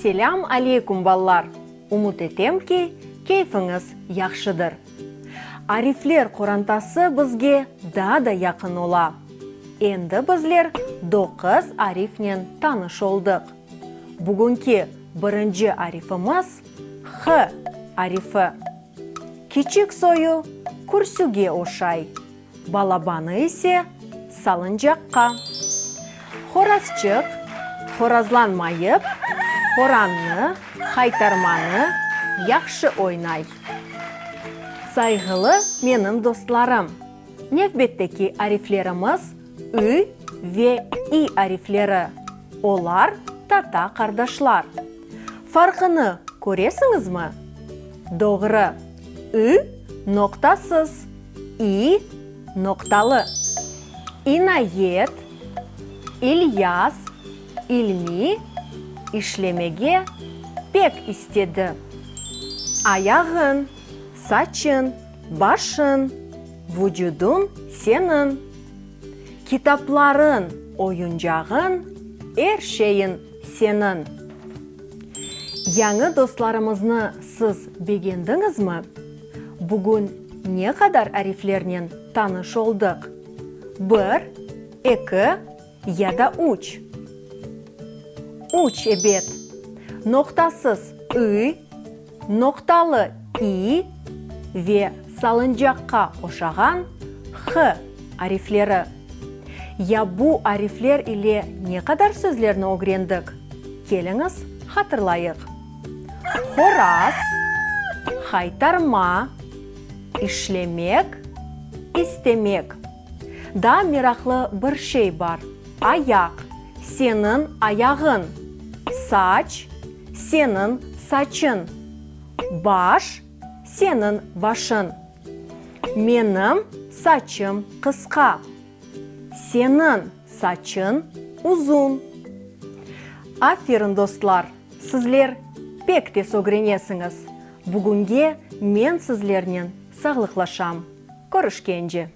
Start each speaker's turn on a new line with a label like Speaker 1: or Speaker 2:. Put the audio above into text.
Speaker 1: Ассалам алейкум баллар. Умут етем ки, кейфіңіз яқшыдыр. Арифлер қорантасы бізге да яқын ола. Енді бізлер 9 арифнен таныш олдық. Бүгінгі бірінші арифымыз Х арифы. Кичік сою күрсуге ошай. Балабаны ise салынжаққа. Хоразчық хоразланмайып, хоранны, қайтарманы яқшы ойнай. Сайғылы менің достарым. Нәвбеттеки арифлеріміз Ü ve I арифлері. Олар тата қардашлар. Фарқыны көресіңіз ме? Doğru. Ü ноқтасыз, I ноқталы. İnayet, İlyas, İlmi işlemege pek istedi. Ayağın, saçın, başın, vücudun senin. Kitapların, oyuncağın, her şeyin senin. Яңы достарымызны сіз бегендіңіз ме? Бүгін не қадар арифлернен таныш олдық? 1, 2 яда 3. 3 ebet. Ноқтасыз Ü, ноқталы I ve salınjakka oşağan H arifleri. Ya bu arifler ile ne kadar sözlerini öğrendik? Keliniz hatırlayıq. Horaz, haytarma, işlemek, istemek. Da meraklı bir şey var. Ayak, senin ayağın. Saç, senin saçın. Baş, senin başın. Benim saçım kıska. Senin saçın uzun. Aferin dostlar, sizler pek tez öğrenesiniz. Bugünge men sizlerden sağlıklaşam. Görüşkence.